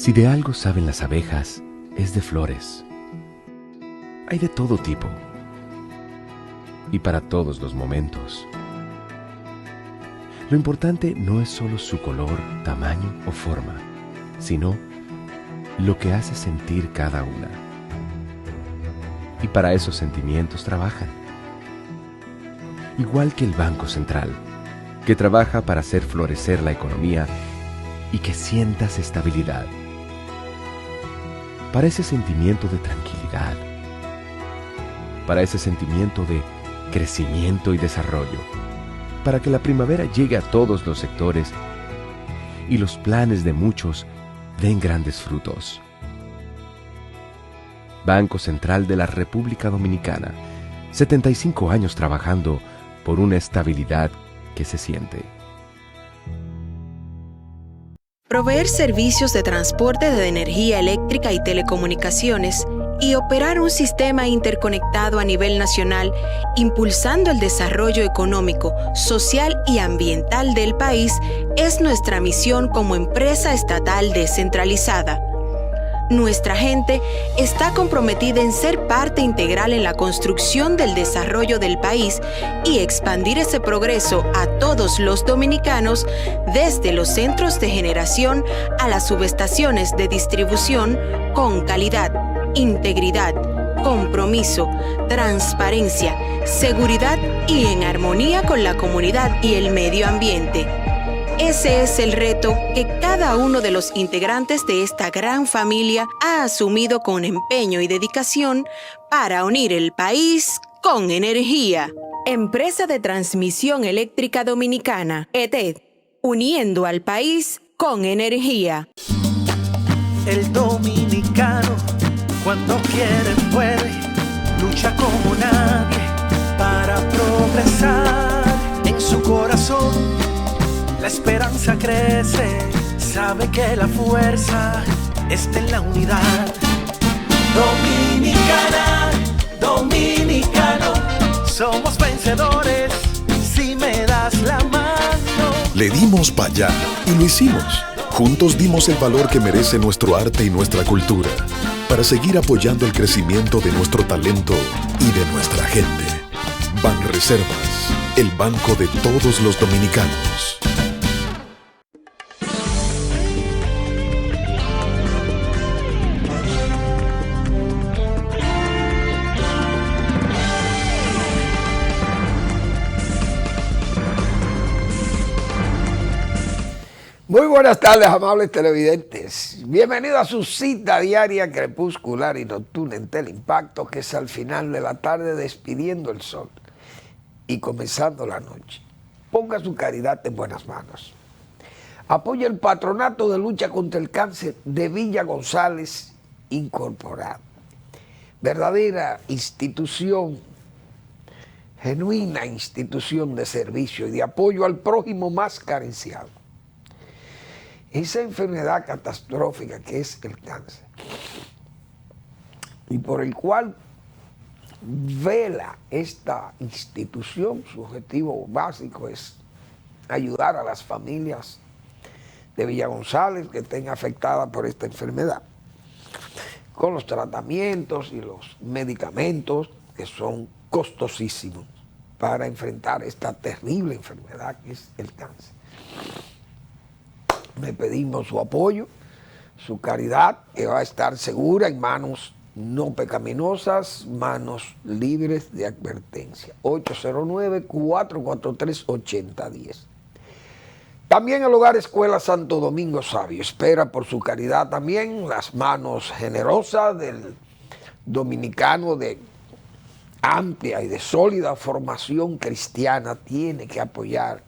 Si de algo saben las abejas, es de flores. Hay de todo tipo y para todos los momentos. Lo importante no es solo su color, tamaño o forma, sino lo que hace sentir cada una. Y para esos sentimientos trabajan. Igual que el Banco Central, que trabaja para hacer florecer la economía y que sientas estabilidad. Para ese sentimiento de tranquilidad. Para ese sentimiento de crecimiento y desarrollo. Para que la primavera llegue a todos los sectores y los planes de muchos den grandes frutos. Banco Central de la República Dominicana. 75 años trabajando por una estabilidad que se siente. Proveer servicios de transporte de energía eléctrica y telecomunicaciones y operar un sistema interconectado a nivel nacional, impulsando el desarrollo económico, social y ambiental del país, es nuestra misión como empresa estatal descentralizada. Nuestra gente está comprometida en ser parte integral en la construcción del desarrollo del país y expandir ese progreso a todos los dominicanos, desde los centros de generación a las subestaciones de distribución, con calidad, integridad, compromiso, transparencia, seguridad y en armonía con la comunidad y el medio ambiente. Ese es el reto que cada uno de los integrantes de esta gran familia ha asumido con empeño y dedicación para unir el país con energía. Empresa de Transmisión Eléctrica Dominicana, ETED, uniendo al país con energía. El dominicano, cuando quiere puede, lucha como nadie para progresar. En su corazón la esperanza crece, sabe que la fuerza está en la unidad. Dominicana, dominicano, somos vencedores si me das la mano. Le dimos para allá y lo hicimos. Juntos dimos el valor que merece nuestro arte y nuestra cultura, para seguir apoyando el crecimiento de nuestro talento y de nuestra gente. Banreservas, el banco de todos los dominicanos. Muy buenas tardes, amables televidentes. Bienvenidos a su cita diaria crepuscular y nocturna en Teleimpacto, que es al final de la tarde despidiendo el sol y comenzando la noche. Ponga su caridad en buenas manos. Apoya el Patronato de Lucha contra el Cáncer de Villa González Incorporado. Verdadera institución, genuina institución de servicio y de apoyo al prójimo más carenciado. Esa enfermedad catastrófica que es el cáncer, y por el cual vela esta institución, su objetivo básico es ayudar a las familias de Villa González que estén afectadas por esta enfermedad, con los tratamientos y los medicamentos que son costosísimos para enfrentar esta terrible enfermedad que es el cáncer. Le pedimos su apoyo, su caridad, que va a estar segura en manos no pecaminosas, manos libres de advertencia. 809-443-8010. También el Hogar Escuela Santo Domingo Sabio espera por su caridad también las manos generosas del dominicano de amplia y de sólida formación cristiana. Tiene que apoyar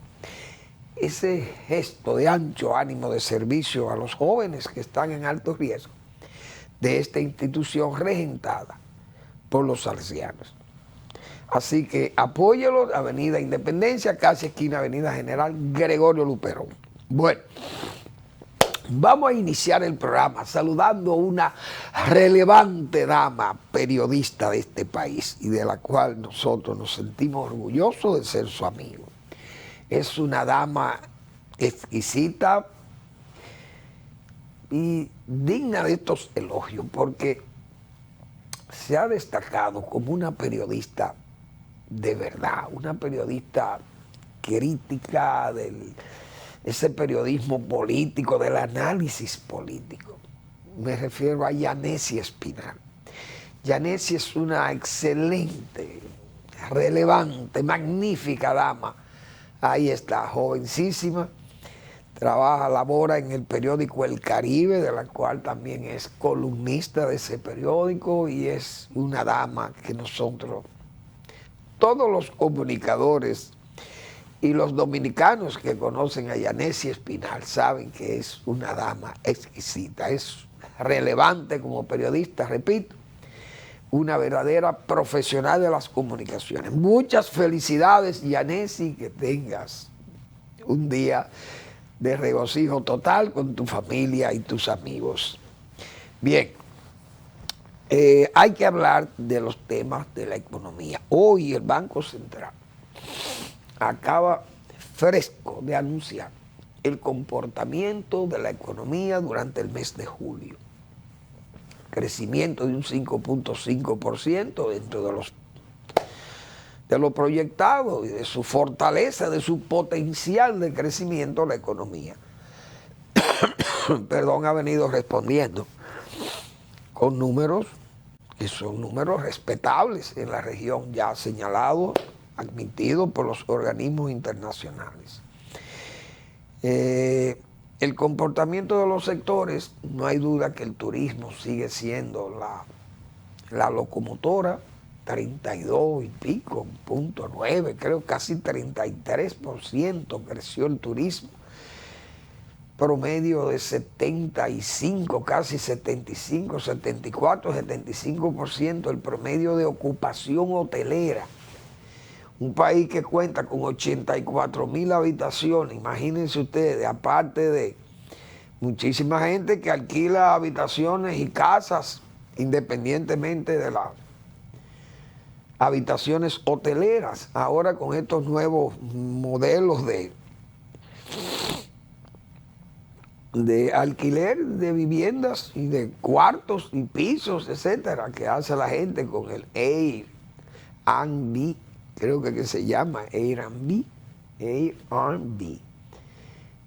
ese gesto de ancho ánimo de servicio a los jóvenes que están en alto riesgo de esta institución regentada por los salesianos. Así que apóyelo, Avenida Independencia, casi esquina Avenida General Gregorio Luperón. Bueno, vamos a iniciar el programa saludando a una relevante dama periodista de este país y de la cual nosotros nos sentimos orgullosos de ser su amigo. Es una dama exquisita, y digna de estos elogios, porque se ha destacado como una periodista de verdad, una periodista crítica de ese periodismo político, del análisis político. Me refiero a Yanesi Espinal. Yanesi es una excelente, relevante, magnífica dama. Ahí está, jovencísima, labora en el periódico El Caribe, de la cual también es columnista de ese periódico, y es una dama que nosotros, todos los comunicadores y los dominicanos que conocen a Yanesi Espinal saben que es una dama exquisita, es relevante como periodista, repito, una verdadera profesional de las comunicaciones. Muchas felicidades, Yanesi, que tengas un día de regocijo total con tu familia y tus amigos. Bien, hay que hablar de los temas de la economía. Hoy el Banco Central acaba fresco de anunciar el comportamiento de la economía durante el mes de julio. Crecimiento de un 5.5% dentro de lo proyectado y de su fortaleza, de su potencial de crecimiento la economía. Perdón, ha venido respondiendo con números que son números respetables en la región, ya señalados, admitidos por los organismos internacionales. El comportamiento de los sectores, no hay duda que el turismo sigue siendo la locomotora, 32 y pico, 0.9, creo casi 33% creció el turismo, promedio de 75, casi 75, 74, 75% el promedio de ocupación hotelera. Un país que cuenta con 84,000 habitaciones, imagínense ustedes, aparte de muchísima gente que alquila habitaciones y casas independientemente de las habitaciones hoteleras. Ahora con estos nuevos modelos de alquiler de viviendas y de cuartos y pisos, etcétera, que hace la gente con el Airbnb, creo que se llama Airbnb.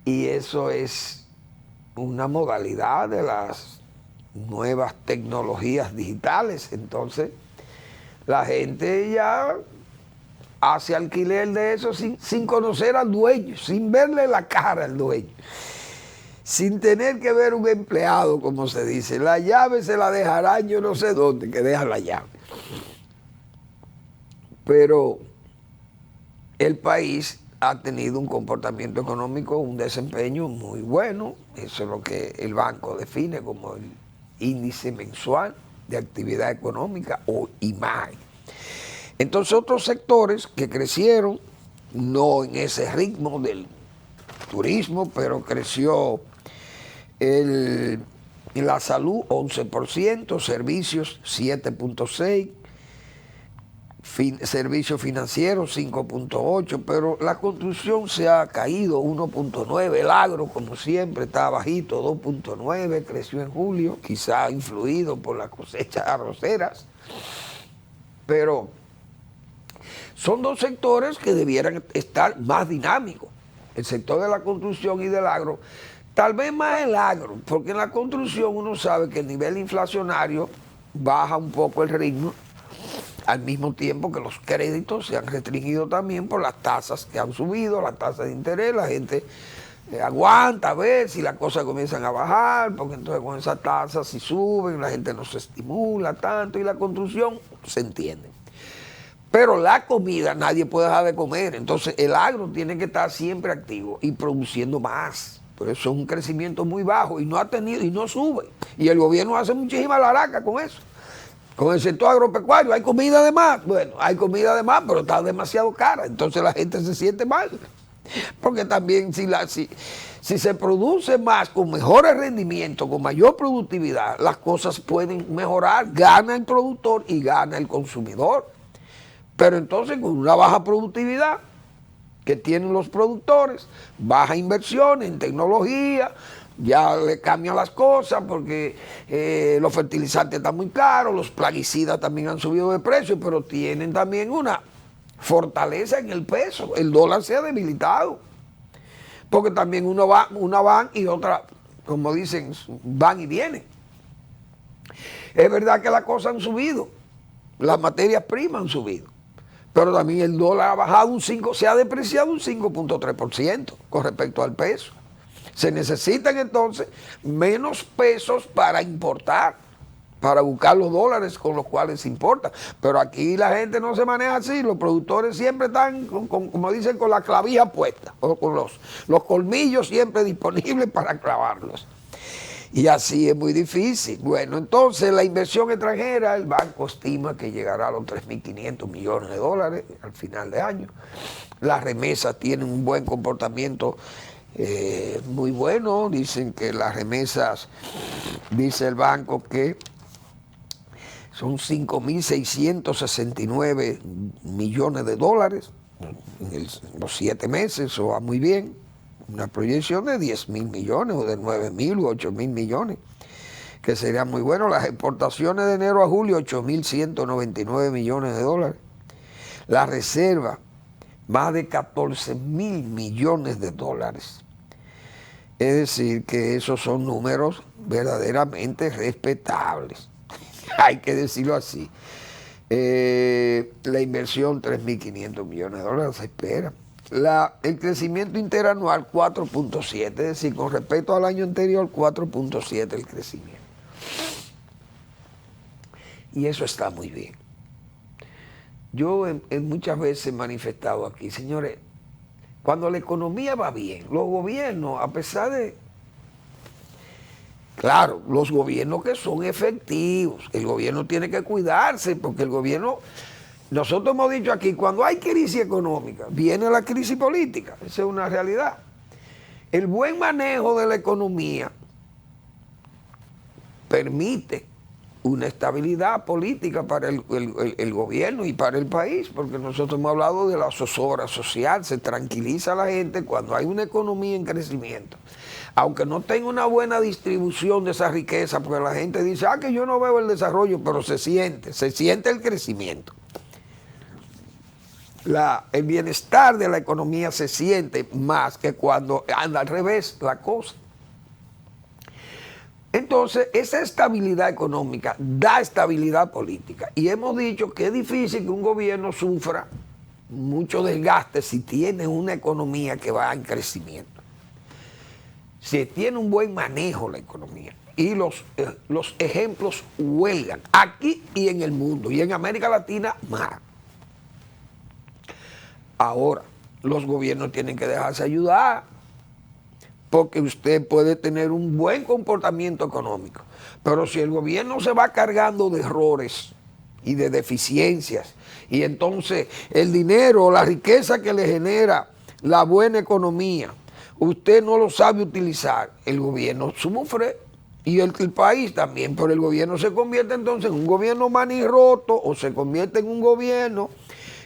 Y eso es una modalidad de las nuevas tecnologías digitales. Entonces, la gente ya hace alquiler de eso sin conocer al dueño, sin verle la cara al dueño, sin tener que ver un empleado, como se dice. La llave se la dejarán yo no sé dónde, que deja la llave. Pero el país ha tenido un comportamiento económico, un desempeño muy bueno. Eso es lo que el banco define como el índice mensual de actividad económica, o IMAE. Entonces otros sectores que crecieron, no en ese ritmo del turismo, pero creció la salud 11%, servicios 7.6%, servicios financieros 5.8%, pero la construcción se ha caído 1.9%, el agro como siempre está bajito 2.9%, creció en julio, quizá influido por las cosechas arroceras, pero son dos sectores que debieran estar más dinámicos, el sector de la construcción y del agro, tal vez más el agro, porque en la construcción uno sabe que el nivel inflacionario baja un poco el ritmo, al mismo tiempo que los créditos se han restringido también por las tasas que han subido, las tasas de interés, la gente aguanta a ver si las cosas comienzan a bajar, porque entonces con esas tasas si suben, la gente no se estimula tanto y la construcción se entiende. Pero la comida nadie puede dejar de comer, entonces el agro tiene que estar siempre activo y produciendo más. Por eso es un crecimiento muy bajo y no ha tenido y no sube. Y el gobierno hace muchísima laraca con eso. Con el sector agropecuario, ¿hay comida de más? Bueno, hay comida de más, pero está demasiado cara. Entonces la gente se siente mal. Porque también si se produce más, con mejores rendimientos, con mayor productividad, las cosas pueden mejorar. Gana el productor y gana el consumidor. Pero entonces con una baja productividad, que tienen los productores, baja inversión en tecnología, ya le cambian las cosas porque los fertilizantes están muy caros, los plaguicidas también han subido de precio, pero tienen también una fortaleza en el peso, el dólar se ha debilitado, porque también una van y otra, como dicen, van y vienen. Es verdad que las cosas han subido, las materias primas han subido, pero también el dólar ha bajado se ha depreciado un 5.3% con respecto al peso. Se necesitan entonces menos pesos para importar, para buscar los dólares con los cuales se importa. Pero aquí la gente no se maneja así, los productores siempre están, como dicen, con la clavija puesta, o con los colmillos siempre disponibles para clavarlos. Y así es muy difícil. Bueno, entonces la inversión extranjera, el banco estima que llegará a los 3.500 millones de dólares al final de año. Las remesas tienen un buen comportamiento muy bueno. Dicen que las remesas, dice el banco que son 5.669 millones de dólares en los 7 meses, eso va muy bien. Una proyección de 10.000 millones o de 9.000 u 8.000 millones, que sería muy bueno. Las exportaciones de enero a julio, 8.199 millones de dólares. La reserva, más de 14.000 millones de dólares. Es decir, que esos son números verdaderamente respetables. Hay que decirlo así. La inversión, 3.500 millones de dólares, se espera. El crecimiento interanual, 4.7, es decir, con respecto al año anterior, 4.7 el crecimiento. Y eso está muy bien. Yo muchas veces he manifestado aquí, señores, cuando la economía va bien, los gobiernos, a pesar de... Claro, los gobiernos que son efectivos, el gobierno tiene que cuidarse, porque el gobierno, nosotros hemos dicho aquí, cuando hay crisis económica, viene la crisis política, esa es una realidad. El buen manejo de la economía permite una estabilidad política para el gobierno y para el país, porque nosotros hemos hablado de la zozobra social, se tranquiliza a la gente cuando hay una economía en crecimiento. Aunque no tenga una buena distribución de esa riqueza, porque la gente dice, que yo no veo el desarrollo, pero se siente el crecimiento. El bienestar de la economía se siente más que cuando anda al revés la cosa. Entonces, esa estabilidad económica da estabilidad política. Y hemos dicho que es difícil que un gobierno sufra mucho desgaste si tiene una economía que va en crecimiento. Si tiene un buen manejo la economía. Y los ejemplos huelgan aquí y en el mundo. Y en América Latina más. Ahora, los gobiernos tienen que dejarse ayudar. Porque usted puede tener un buen comportamiento económico, pero si el gobierno se va cargando de errores y de deficiencias, y entonces el dinero, la riqueza que le genera la buena economía, usted no lo sabe utilizar, el gobierno sufre y el país también, pero el gobierno se convierte entonces en un gobierno manirroto o se convierte en un gobierno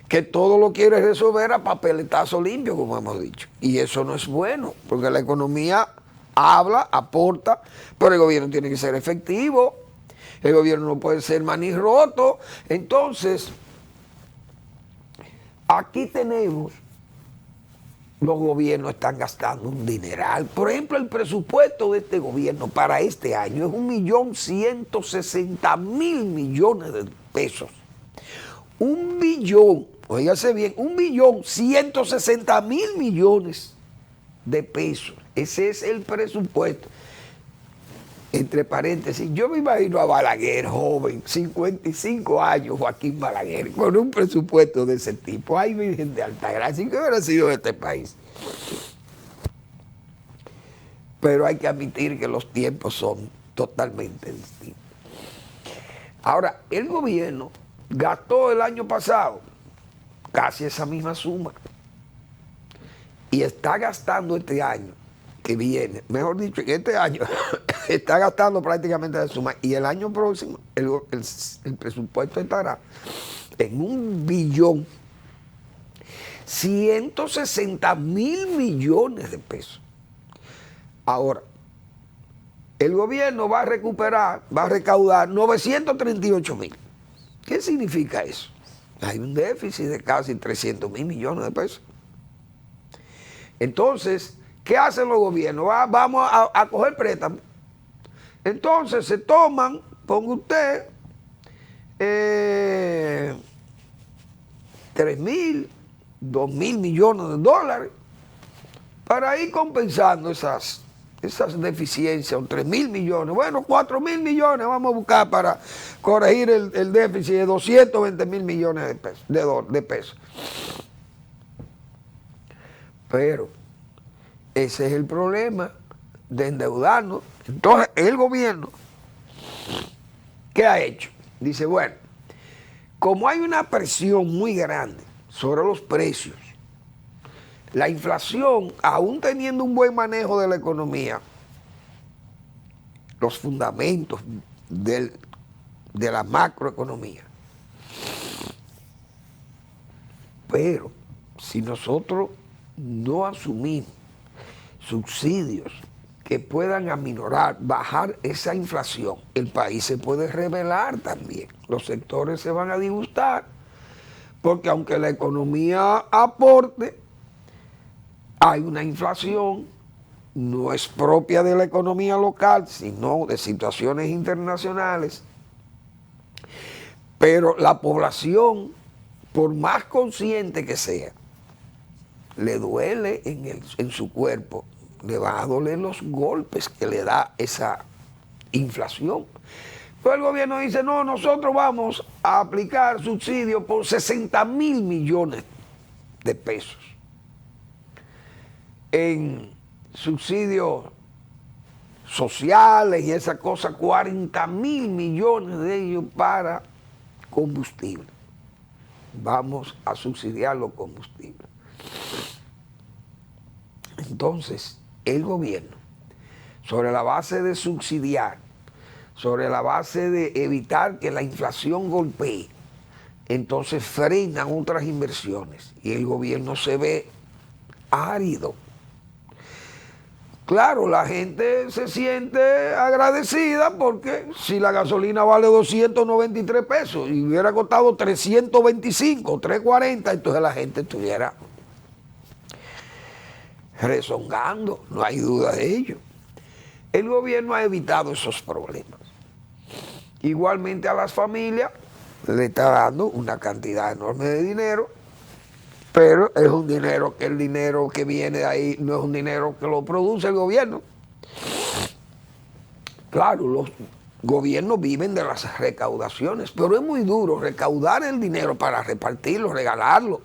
que todo lo quiere resolver a papeletazo limpio, como hemos dicho. Y eso no es bueno, porque la economía habla, aporta, pero el gobierno tiene que ser efectivo, el gobierno no puede ser manirroto. Entonces, aquí tenemos, los gobiernos están gastando un dineral. Por ejemplo, el presupuesto de este gobierno para este año es 1.160.000 millones de pesos. 1 billón, óigase bien, 1.160.000 millones de pesos. Ese es el presupuesto. Entre paréntesis, yo me imagino a Balaguer, joven, 55 años, Joaquín Balaguer, con un presupuesto de ese tipo. Ay, Virgen de Altagracia, ¿qué hubiera sido este país? Pero hay que admitir que los tiempos son totalmente distintos. Ahora, el gobierno gastó el año pasado casi esa misma suma y está gastando este año que viene, mejor dicho, en este año está gastando prácticamente la suma, y el año próximo el presupuesto estará en 160.000 millones de pesos. Ahora, el gobierno va a recaudar 938.000. ¿Qué significa eso? Hay un déficit de casi 300.000 millones de pesos. Entonces, ¿qué hacen los gobiernos? Vamos a coger préstamos. Entonces se toman, ponga usted, 3.000, 2.000 millones de dólares para ir compensando esas deficiencias, 3.000 millones, bueno, 4.000 millones vamos a buscar para corregir el déficit de 220.000 millones de pesos. Pero ese es el problema de endeudarnos. Entonces el gobierno, ¿qué ha hecho? Dice, bueno, como hay una presión muy grande sobre los precios, la inflación, aún teniendo un buen manejo de la economía, los fundamentos de la macroeconomía, pero si nosotros no asumimos subsidios que puedan aminorar, bajar esa inflación, el país se puede rebelar también. Los sectores se van a disgustar, porque aunque la economía aporte, hay una inflación, no es propia de la economía local, sino de situaciones internacionales. Pero la población, por más consciente que sea, le duele en su cuerpo, le van a doler los golpes que le da esa inflación. Entonces el gobierno dice, no, nosotros vamos a aplicar subsidios por 60.000 millones de pesos en subsidios sociales y esa cosa, 40.000 millones de ellos para combustible. Vamos a subsidiar los combustibles. Entonces, el gobierno, sobre la base de subsidiar, sobre la base de evitar que la inflación golpee, entonces frenan otras inversiones y el gobierno se ve árido. Claro, la gente se siente agradecida porque si la gasolina vale 293 pesos y hubiera costado 325, 340, entonces la gente estuviera rezongando, no hay duda de ello. El gobierno ha evitado esos problemas. Igualmente a las familias le está dando una cantidad enorme de dinero, pero es un dinero que el dinero que viene de ahí no es un dinero que lo produce el gobierno. Claro, los gobiernos viven de las recaudaciones, pero es muy duro recaudar el dinero para repartirlo, regalarlo.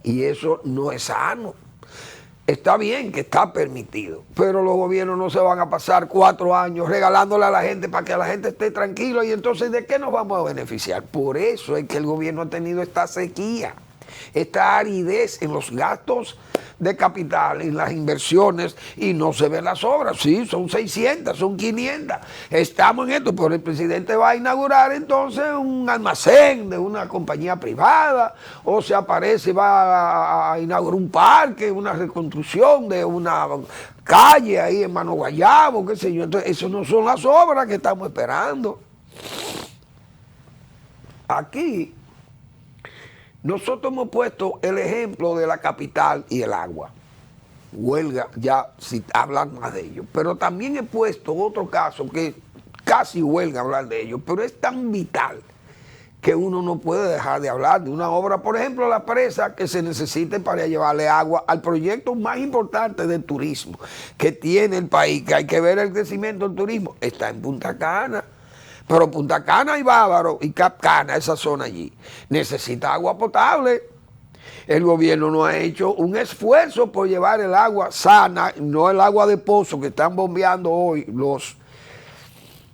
Y eso no es sano. Está bien que está permitido, pero los gobiernos no se van a pasar 4 años regalándole a la gente para que la gente esté tranquila y entonces ¿de qué nos vamos a beneficiar? Por eso es que el gobierno ha tenido esta sequía, esta aridez en los gastos de capital, en las inversiones y no se ven las obras. Sí, son 600, son 500, estamos en esto, pero el presidente va a inaugurar entonces un almacén de una compañía privada o se aparece, va a inaugurar un parque, una reconstrucción de una calle ahí en Mano Guayabo, qué sé yo. Entonces, eso no son las obras que estamos esperando. Aquí nosotros hemos puesto el ejemplo de la capital y el agua. Huelga, ya si hablan más de ello. Pero también he puesto otro caso que casi huelga hablar de ello, pero es tan vital que uno no puede dejar de hablar de una obra, por ejemplo, la presa que se necesite para llevarle agua al proyecto más importante del turismo que tiene el país, que hay que ver el crecimiento del turismo, está en Punta Cana. Pero Punta Cana y Bávaro y Cap Cana, esa zona allí, necesita agua potable. El gobierno no ha hecho un esfuerzo por llevar el agua sana, no el agua de pozo que están bombeando hoy los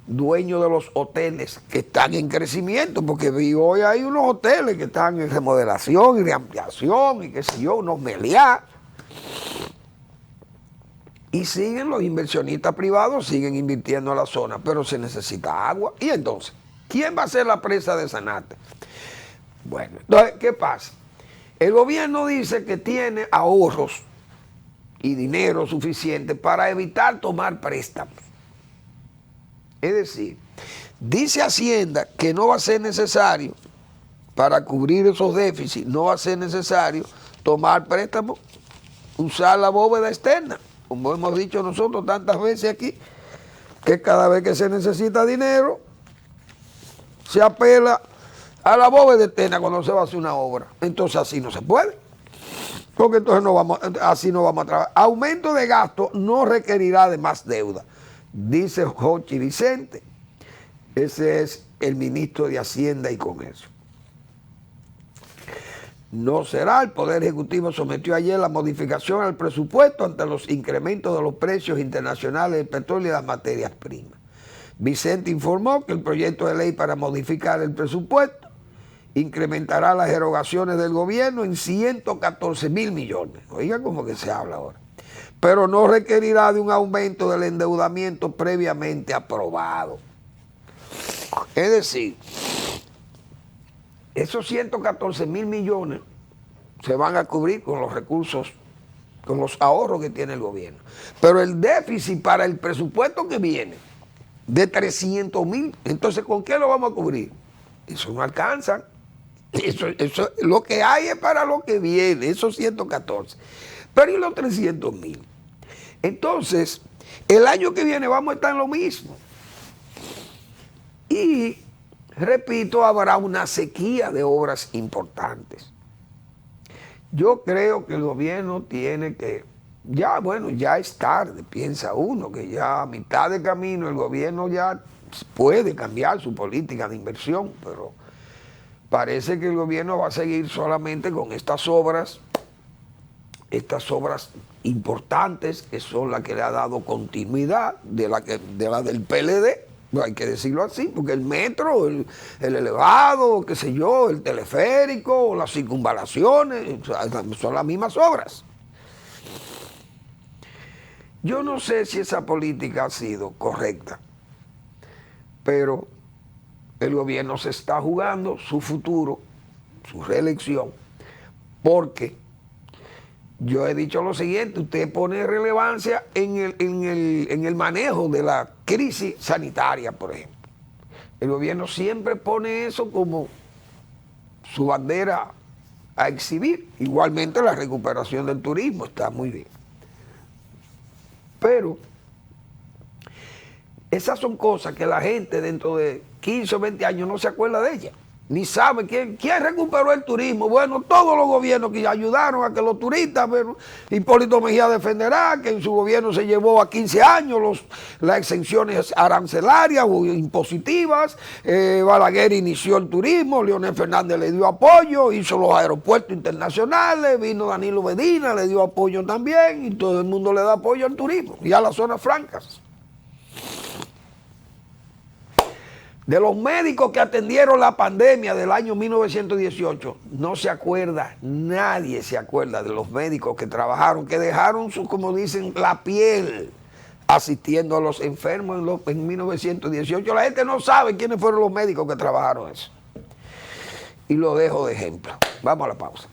dueños de los hoteles que están en crecimiento, porque vi hoy hay unos hoteles que están en remodelación y reampliación y qué sé yo, unos meliá. Y siguen los inversionistas privados, siguen invirtiendo en la zona, pero se necesita agua. Y entonces, ¿quién va a ser la presa de Sanate? Bueno, entonces, ¿qué pasa? El gobierno dice que tiene ahorros y dinero suficiente para evitar tomar préstamos. Es decir, dice Hacienda que no va a ser necesario, para cubrir esos déficits, no va a ser necesario tomar préstamos, usar la bóveda externa, como hemos dicho nosotros tantas veces aquí, que cada vez que se necesita dinero, se apela a la bóveda externa cuando se va a hacer una obra. Entonces así no se puede, porque entonces así no vamos a trabajar. Aumento de gasto no requerirá de más deuda, dice Jochi Vicente. Ese es el ministro de Hacienda y Comercio. No será. El Poder Ejecutivo sometió ayer la modificación al presupuesto ante los incrementos de los precios internacionales del petróleo y las materias primas. Vicente informó que el proyecto de ley para modificar el presupuesto incrementará las erogaciones del gobierno en 114,000 millones. Oiga cómo que se habla ahora. Pero no requerirá de un aumento del endeudamiento previamente aprobado. Es decir, esos 114,000 millones se van a cubrir con los recursos, con los ahorros que tiene el gobierno. Pero el déficit para el presupuesto que viene, de 300,000, entonces ¿con qué lo vamos a cubrir? Eso no alcanza. Eso, lo que hay es para lo que viene, esos 114. Pero ¿y los 300,000? Entonces, el año que viene vamos a estar en lo mismo. Y, repito, habrá una sequía de obras importantes. Yo creo que el gobierno tiene que, ya es tarde, piensa uno, que ya a mitad de camino el gobierno ya puede cambiar su política de inversión, pero parece que el gobierno va a seguir solamente con estas obras importantes, que son las que le ha dado continuidad de la del PLD. No hay que decirlo así, porque el metro, el elevado, qué sé yo, el teleférico, las circunvalaciones, son las mismas obras. Yo no sé si esa política ha sido correcta, pero el gobierno se está jugando su futuro, su reelección, porque yo he dicho lo siguiente: usted pone relevancia en el manejo de la crisis sanitaria, por ejemplo. El gobierno siempre pone eso como su bandera a exhibir. Igualmente la recuperación del turismo está muy bien. Pero esas son cosas que la gente dentro de 15 o 20 años no se acuerda de ellas. Ni sabe quién recuperó el turismo. Bueno, todos los gobiernos que ayudaron a que los turistas, Hipólito Mejía defenderá que en su gobierno se llevó a 15 años las exenciones arancelarias o impositivas. Balaguer inició el turismo, Leonel Fernández le dio apoyo, hizo los aeropuertos internacionales, vino Danilo Medina, le dio apoyo también, y todo el mundo le da apoyo al turismo y a las zonas francas. De los médicos que atendieron la pandemia del año 1918, no se acuerda, nadie se acuerda de los médicos que trabajaron, que dejaron como dicen, la piel asistiendo a los enfermos en 1918. La gente no sabe quiénes fueron los médicos que trabajaron eso. Y lo dejo de ejemplo. Vamos a la pausa.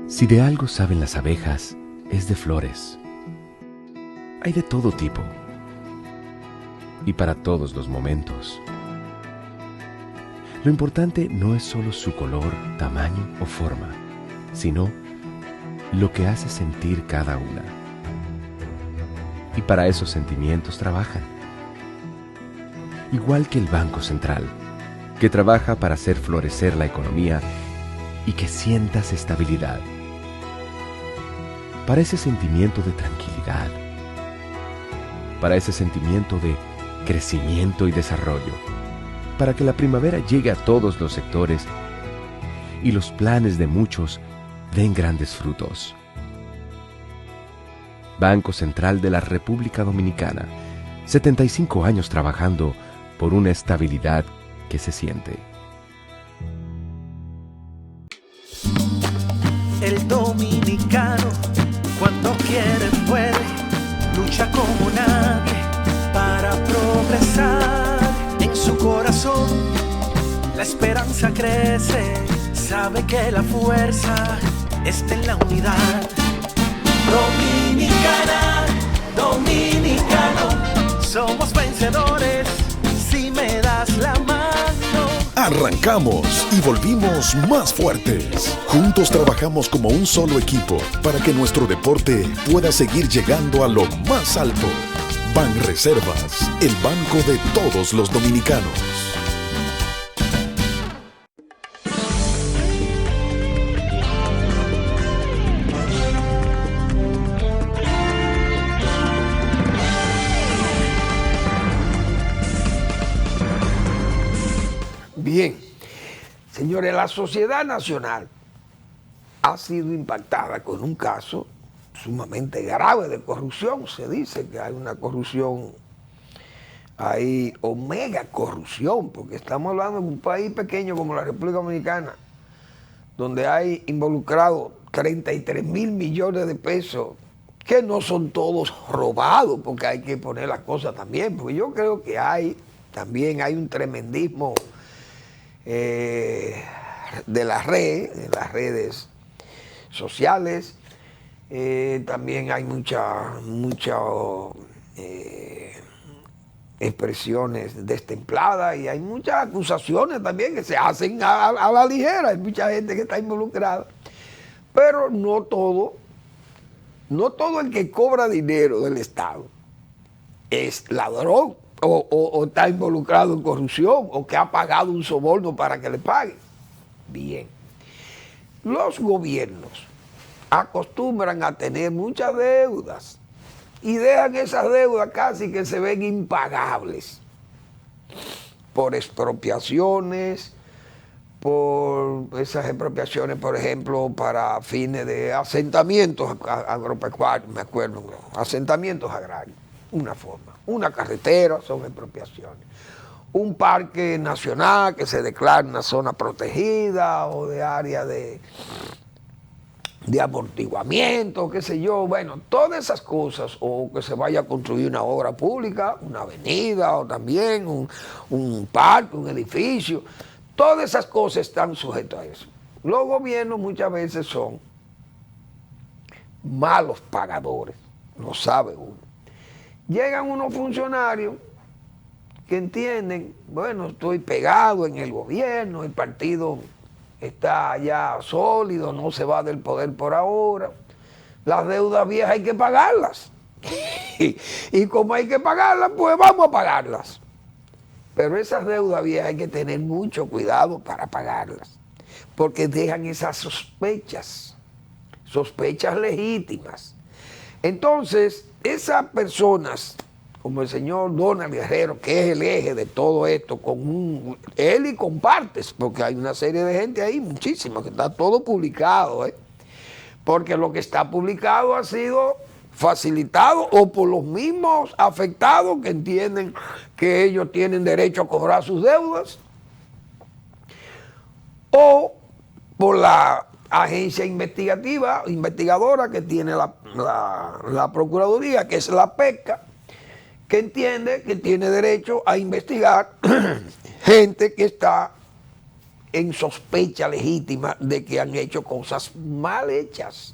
Si de algo saben las abejas, es de flores. Hay de todo tipo y para todos los momentos. Lo importante no es solo su color, tamaño o forma, sino lo que hace sentir cada una. Y para esos sentimientos trabajan. Igual que el Banco Central, que trabaja para hacer florecer la economía y que sientas estabilidad. Para ese sentimiento de tranquilidad, para ese sentimiento de crecimiento y desarrollo, para que la primavera llegue a todos los sectores y los planes de muchos den grandes frutos. Banco Central de la República Dominicana. 75 años trabajando por una estabilidad que se siente. El dominicano, cuando quiere puede, lucha como nadie para progresar. En su corazón la esperanza crece, sabe que la fuerza está en la unidad. Dominicana, dominicano, somos vencedores si me das la mano. Arrancamos y volvimos más fuertes. Juntos trabajamos como un solo equipo para que nuestro deporte pueda seguir llegando a lo más alto. Banreservas, el banco de todos los dominicanos. Bien, señores, la sociedad nacional ha sido impactada con un caso sumamente grave de corrupción. Se dice que hay una corrupción, hay omega corrupción, porque estamos hablando de un país pequeño como la República Dominicana, donde hay involucrado 33 mil millones de pesos, que no son todos robados, porque hay que poner las cosas también, porque yo creo que también hay un tremendismo de las redes sociales. También hay muchas expresiones destempladas y hay muchas acusaciones también que se hacen a la ligera. Hay mucha gente que está involucrada, pero no todo el que cobra dinero del Estado es ladrón o está involucrado en corrupción o que ha pagado un soborno para que le paguen. Bien, los gobiernos acostumbran a tener muchas deudas y dejan esas deudas casi que se ven impagables por expropiaciones, por esas expropiaciones, por ejemplo, para fines de asentamientos agropecuarios, me acuerdo, asentamientos agrarios, una forma, una carretera son expropiaciones, un parque nacional que se declara una zona protegida o de área de amortiguamiento, qué sé yo, bueno, todas esas cosas, o que se vaya a construir una obra pública, una avenida, o también un parque, un edificio, todas esas cosas están sujetas a eso. Los gobiernos muchas veces son malos pagadores, lo sabe uno. Llegan unos funcionarios que entienden, bueno, estoy pegado en el gobierno, el partido está ya sólido, no se va del poder por ahora, las deudas viejas hay que pagarlas. Y como hay que pagarlas, pues vamos a pagarlas. Pero esas deudas viejas hay que tener mucho cuidado para pagarlas, porque dejan esas sospechas legítimas. Entonces, esas personas, como el señor Donald Guerrero, que es el eje de todo esto, él y compartes, porque hay una serie de gente ahí, muchísima, que está todo publicado, porque lo que está publicado ha sido facilitado o por los mismos afectados que entienden que ellos tienen derecho a cobrar sus deudas, o por la agencia investigadora que tiene la Procuraduría, que es la PECA, que entiende que tiene derecho a investigar gente que está en sospecha legítima de que han hecho cosas mal hechas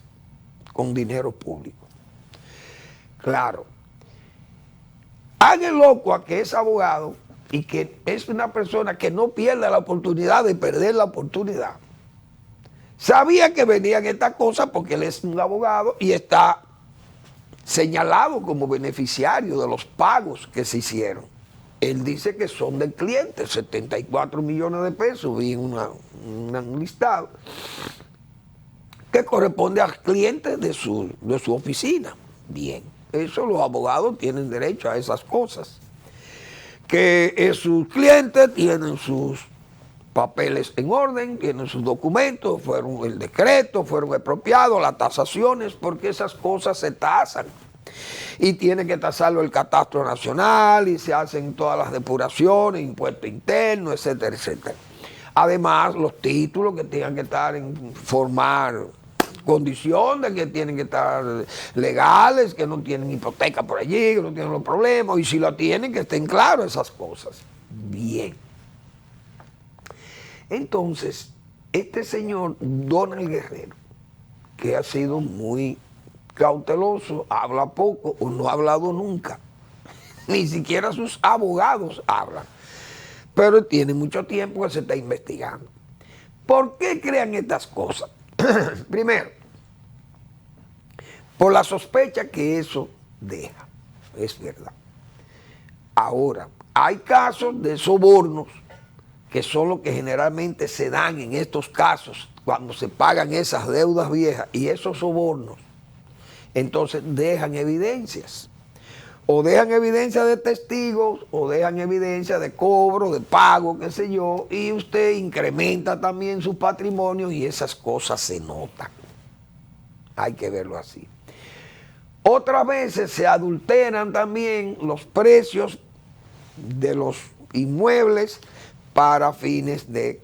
con dinero público. Claro, hagan loco a que es abogado y que es una persona que no pierde la oportunidad de perder la oportunidad. Sabía que venían estas cosas porque él es un abogado y está señalado como beneficiario de los pagos que se hicieron. Él dice que son del cliente, 74 millones de pesos, vi en un listado, que corresponde al cliente de su oficina. Bien, eso los abogados tienen derecho a esas cosas. Que sus clientes tienen sus papeles en orden, tienen sus documentos, fueron el decreto, fueron expropiados, las tasaciones, porque esas cosas se tasan. Y tiene que tasarlo el Catastro Nacional y se hacen todas las depuraciones, impuestos internos, etcétera, etcétera. Además, los títulos que tengan que estar en formar condiciones, que tienen que estar legales, que no tienen hipoteca por allí, que no tienen los problemas, y si lo tienen, que estén claros esas cosas. Bien. Entonces, este señor Donald Guerrero, que ha sido muy cauteloso, habla poco o no ha hablado nunca, ni siquiera sus abogados hablan, pero tiene mucho tiempo que se está investigando. ¿Por qué crean estas cosas? Primero, por la sospecha que eso deja, es verdad. Ahora, hay casos de sobornos que son los que generalmente se dan en estos casos cuando se pagan esas deudas viejas, y esos sobornos entonces dejan evidencias. O dejan evidencia de testigos, o dejan evidencia de cobro, de pago, qué sé yo, y usted incrementa también su patrimonio y esas cosas se notan. Hay que verlo así. Otras veces se adulteran también los precios de los inmuebles para fines de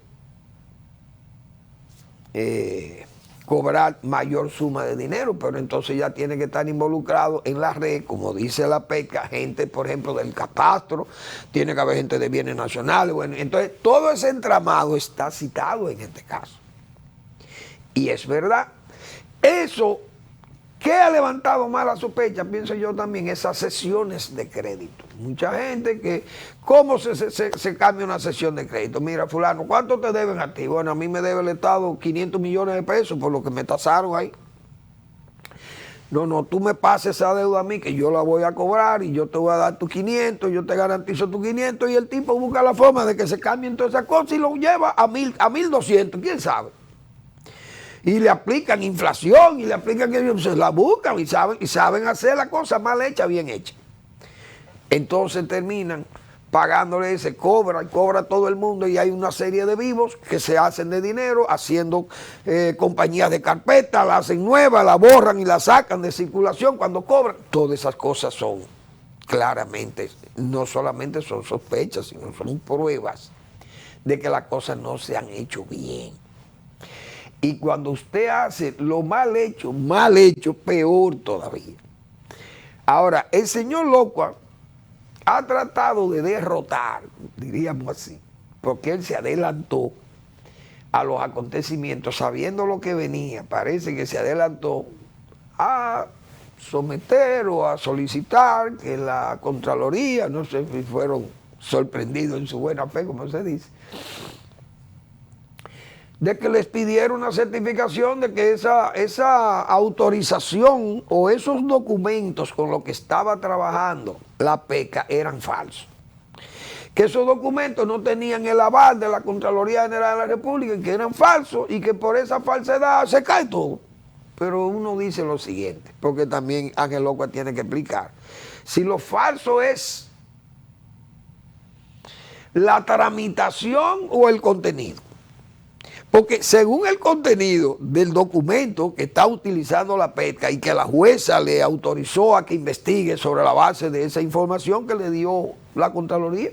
cobrar mayor suma de dinero, pero entonces ya tiene que estar involucrado en la red, como dice la PECA, gente, por ejemplo, del catastro, tiene que haber gente de bienes nacionales. Bueno, entonces todo ese entramado está citado en este caso. Y es verdad. Eso, ¿qué ha levantado más la sospecha? Pienso yo también, esas sesiones de crédito. Mucha gente que, ¿cómo se cambia una sesión de crédito? Mira, fulano, ¿cuánto te deben a ti? Bueno, a mí me debe el Estado 500 millones de pesos por lo que me tasaron ahí. No, tú me pases esa deuda a mí que yo la voy a cobrar y yo te voy a dar tus 500, yo te garantizo tus 500, y el tipo busca la forma de que se cambien todas esas cosas y lo lleva a 1.200, ¿quién sabe? Y le aplican inflación y le aplican que se la buscan y saben hacer la cosa mal hecha, bien hecha. Entonces terminan pagándole, se cobra todo el mundo, y hay una serie de vivos que se hacen de dinero haciendo compañías de carpeta, la hacen nueva, la borran y la sacan de circulación cuando cobran. Todas esas cosas son claramente, no solamente son sospechas, sino son pruebas de que las cosas no se han hecho bien. Y cuando usted hace lo mal hecho, peor todavía. Ahora, el señor Locua ha tratado de derrotar, diríamos así, porque él se adelantó a los acontecimientos, sabiendo lo que venía. Parece que se adelantó a someter o a solicitar que la Contraloría, no sé si fueron sorprendidos en su buena fe, como se dice, de que les pidiera una certificación de que esa autorización o esos documentos con los que estaba trabajando la PECA eran falsos. Que esos documentos no tenían el aval de la Contraloría General de la República, y que eran falsos, y que por esa falsedad se cae todo. Pero uno dice lo siguiente, porque también Ángel Locua tiene que explicar. Si lo falso es la tramitación o el contenido. Porque según el contenido del documento que está utilizando la PECA y que la jueza le autorizó a que investigue sobre la base de esa información que le dio la Contraloría,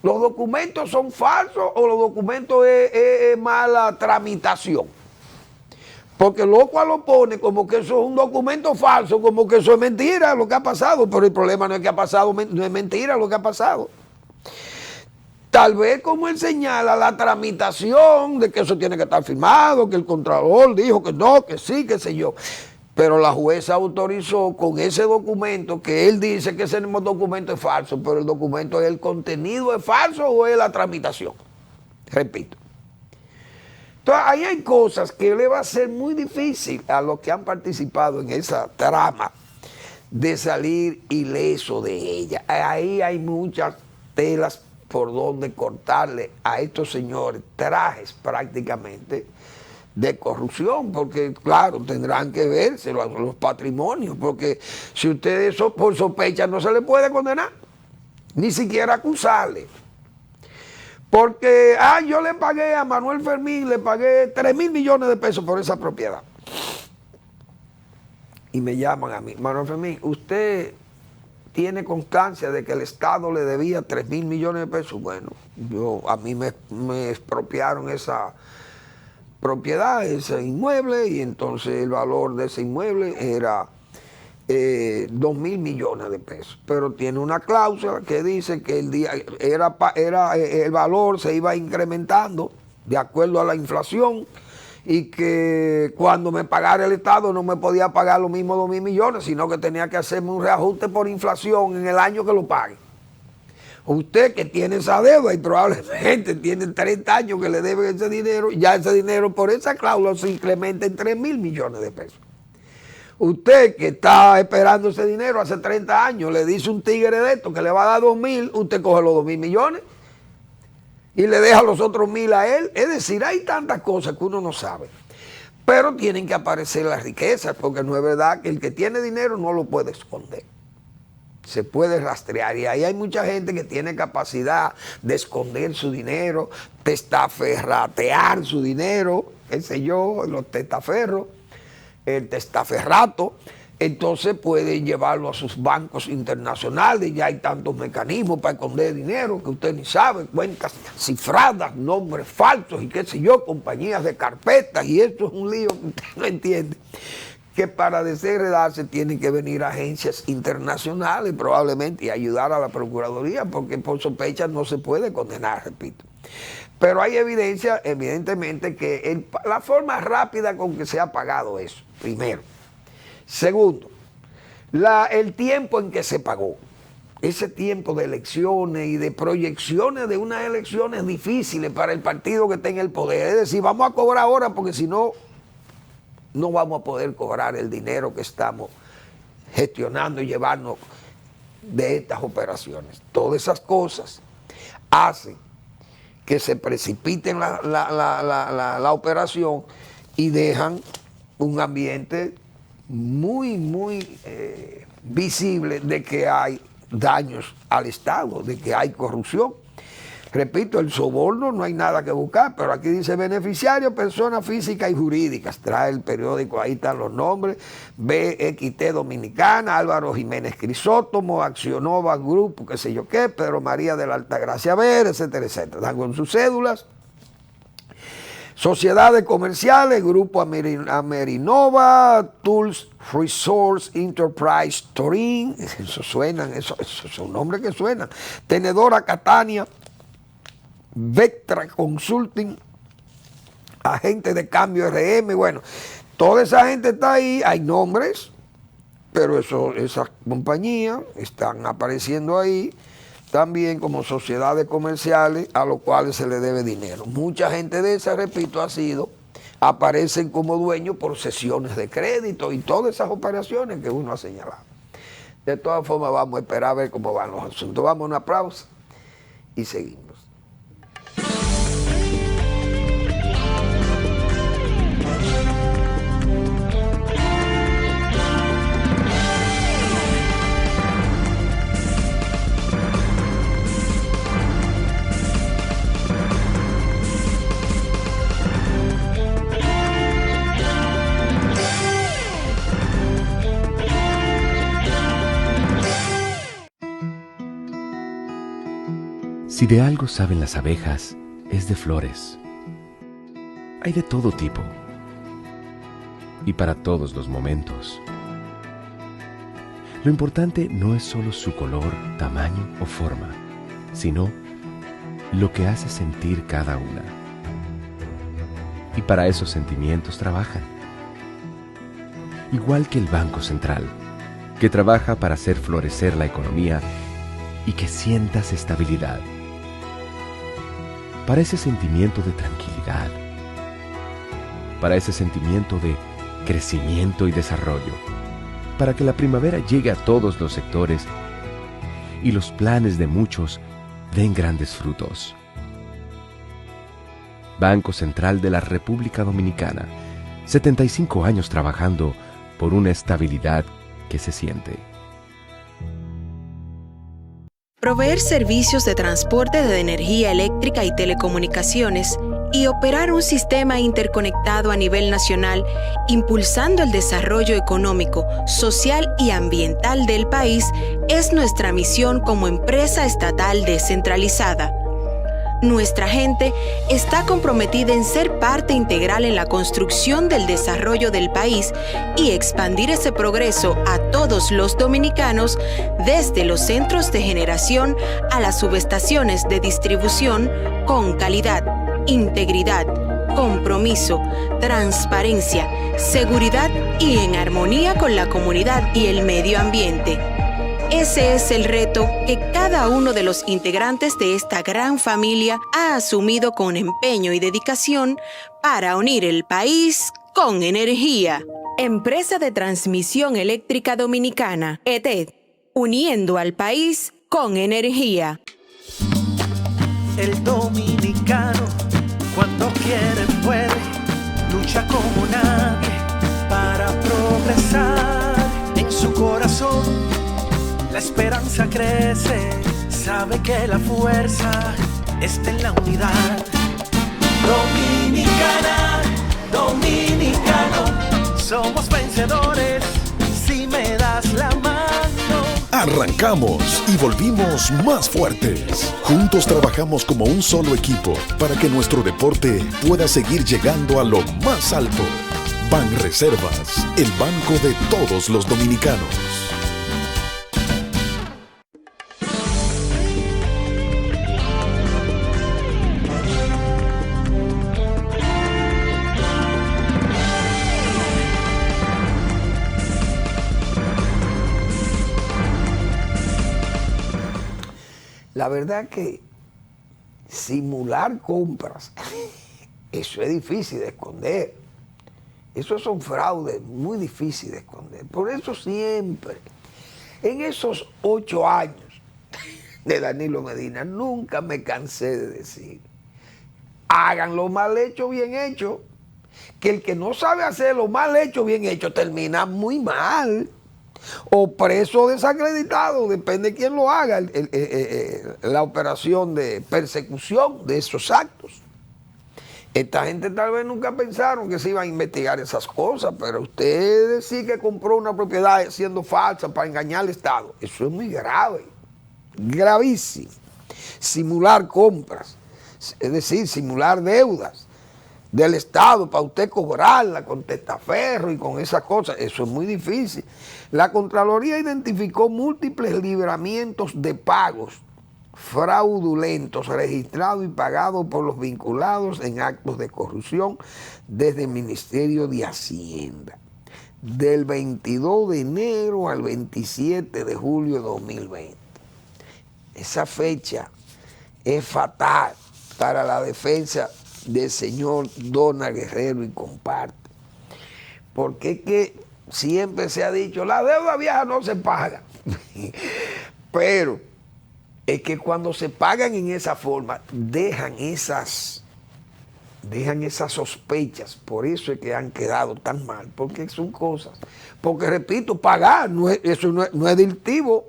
¿los documentos son falsos o los documentos es mala tramitación? Porque Locua lo pone como que eso es un documento falso, como que eso es mentira lo que ha pasado, pero el problema no es que ha pasado, no es mentira lo que ha pasado. Tal vez, como él señala, la tramitación de que eso tiene que estar firmado, que el Contralor dijo que no, que sí, qué sé yo. Pero la jueza autorizó con ese documento, que él dice que ese mismo documento es falso, pero el documento, ¿el contenido es falso o es la tramitación? Repito. Entonces, ahí hay cosas que le va a ser muy difícil a los que han participado en esa trama de salir ileso de ella. Ahí hay muchas telas por donde cortarle a estos señores trajes prácticamente de corrupción, porque claro, tendrán que verse los patrimonios, porque si ustedes por sospecha no se le puede condenar, ni siquiera acusarle. Porque, yo le pagué a Manuel Fermín, le pagué 3.000 millones de pesos por esa propiedad. y me llaman a mí, Manuel Fermín, usted tiene constancia de que el Estado le debía 3.000 millones de pesos. Bueno, a mí me expropiaron esa propiedad, ese inmueble, y entonces el valor de ese inmueble era 2.000 millones de pesos. Pero tiene una cláusula que dice que el valor se iba incrementando de acuerdo a la inflación, y que cuando me pagara el Estado no me podía pagar lo mismo 2.000 millones, sino que tenía que hacerme un reajuste por inflación en el año que lo pague. Usted que tiene esa deuda y probablemente tiene 30 años que le debe ese dinero, ya ese dinero por esa cláusula se incrementa en 3.000 millones de pesos. Usted que está esperando ese dinero hace 30 años, le dice un tigre de esto que le va a dar 2.000, usted coge los 2.000 millones y le deja los otros 1.000 a él. Es decir, hay tantas cosas que uno no sabe. Pero tienen que aparecer las riquezas, porque no es verdad que el que tiene dinero no lo puede esconder. Se puede rastrear, y ahí hay mucha gente que tiene capacidad de esconder su dinero, testaferratear su dinero, qué sé yo, los testaferros, el testaferrato. Entonces puede llevarlo a sus bancos internacionales, ya hay tantos mecanismos para esconder dinero que usted ni sabe, cuentas cifradas, nombres falsos y qué sé yo, compañías de carpetas, y esto es un lío que usted no entiende, que para desheredarse tienen que venir agencias internacionales probablemente y ayudar a la Procuraduría, porque por sospecha no se puede condenar, repito. Pero hay evidencia, evidentemente, que la forma rápida con que se ha pagado eso, primero. Segundo, el tiempo en que se pagó, ese tiempo de elecciones y de proyecciones de unas elecciones difíciles para el partido que tenga el poder. Es decir, vamos a cobrar ahora porque si no, no vamos a poder cobrar el dinero que estamos gestionando y llevarnos de estas operaciones. Todas esas cosas hacen que se precipite la operación y dejan un ambiente muy visible de que hay daños al Estado, de que hay corrupción. Repito, el soborno no hay nada que buscar, pero aquí dice beneficiario, personas físicas y jurídicas. Trae el periódico, ahí están los nombres: BXT Dominicana, Álvaro Jiménez Crisóstomo, Accionova Grupo, qué sé yo qué, Pedro María de la Altagracia Ver, etcétera, etcétera. Dan con sus cédulas. Sociedades comerciales, Grupo Amerinova, Tools Resource Enterprise Torín, eso suenan, esos son nombres que suenan. Tenedora Catania, Vectra Consulting, Agente de Cambio RM, bueno, toda esa gente está ahí, hay nombres, pero esas compañías están apareciendo ahí también como sociedades comerciales a los cuales se le debe dinero. Mucha gente de esa, repito, aparecen como dueños por cesiones de crédito y todas esas operaciones que uno ha señalado. De todas formas, vamos a esperar a ver cómo van los asuntos. Vamos a una pausa y seguimos. Si de algo saben las abejas, es de flores. Hay de todo tipo y para todos los momentos. Lo importante no es solo su color, tamaño o forma, sino lo que hace sentir cada una. Y para esos sentimientos trabajan. Igual que el Banco Central, que trabaja para hacer florecer la economía y que sientas estabilidad. Para ese sentimiento de tranquilidad, para ese sentimiento de crecimiento y desarrollo, para que la primavera llegue a todos los sectores y los planes de muchos den grandes frutos. Banco Central de la República Dominicana, 75 años trabajando por una estabilidad que se siente. Proveer servicios de transporte de energía eléctrica y telecomunicaciones y operar un sistema interconectado a nivel nacional, impulsando el desarrollo económico, social y ambiental del país, es nuestra misión como empresa estatal descentralizada. Nuestra gente está comprometida en ser parte integral en la construcción del desarrollo del país y expandir ese progreso a todos los dominicanos, desde los centros de generación a las subestaciones de distribución, con calidad, integridad, compromiso, transparencia, seguridad y en armonía con la comunidad y el medio ambiente. Ese es el reto que cada uno de los integrantes de esta gran familia ha asumido con empeño y dedicación para unir el país con energía. Empresa de Transmisión Eléctrica Dominicana, ETED, uniendo al país con energía. El dominicano, cuando quiere puede, lucha como nadie para progresar. En su corazón la esperanza crece, sabe que la fuerza está en la unidad. Dominicana, dominicano, somos vencedores si me das la mano. Arrancamos y volvimos más fuertes. Juntos trabajamos como un solo equipo para que nuestro deporte pueda seguir llegando a lo más alto. Banreservas, el banco de todos los dominicanos. La verdad que simular compras, eso es difícil de esconder. Esos son fraudes muy difíciles de esconder. Por eso siempre, en esos 8 años de Danilo Medina, nunca me cansé de decir, hagan lo mal hecho, bien hecho, que el que no sabe hacer lo mal hecho, bien hecho, termina muy mal. O preso o desacreditado, depende de quién lo haga, la operación de persecución de esos actos. Esta gente tal vez nunca pensaron que se iban a investigar esas cosas, pero usted decir que compró una propiedad siendo falsa para engañar al Estado, eso es muy grave, gravísimo. Simular compras, es decir, simular deudas del Estado para usted cobrarla con testaferro y con esas cosas, eso es muy difícil. La Contraloría identificó múltiples libramientos de pagos fraudulentos registrados y pagados por los vinculados en actos de corrupción desde el Ministerio de Hacienda, del 22 de enero al 27 de julio de 2020. Esa fecha es fatal para la defensa del señor Donald Guerrero y comparte. Porque es que siempre se ha dicho, la deuda vieja no se paga. Pero es que cuando se pagan en esa forma, dejan esas sospechas. Por eso es que han quedado tan mal, porque son cosas. Porque repito, pagar, eso no es delictivo.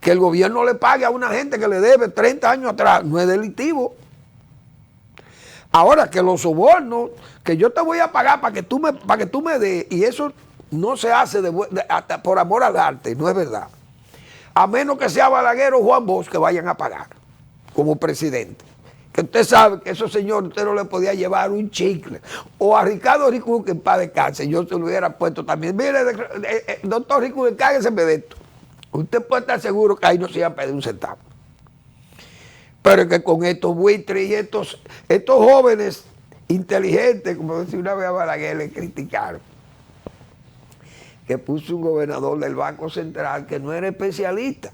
Que el gobierno le pague a una gente que le debe 30 años atrás, no es delictivo. Ahora que los sobornos, que yo te voy a pagar para que tú me des, y eso no se hace hasta por amor al arte, no es verdad. A menos que sea Balaguer o Juan Bosch que vayan a pagar como presidente. Que usted sabe que esos señores usted no le podía llevar un chicle. O a Ricardo Ricu, que en paz descanse, yo se lo hubiera puesto también. Mire, doctor Ricu, cáguese de esto. Usted puede estar seguro que ahí no se iba a pedir un centavo. Pero es que con estos buitres y estos jóvenes inteligentes, como decía una vez a Balaguer, le criticaron, que puso un gobernador del Banco Central que no era especialista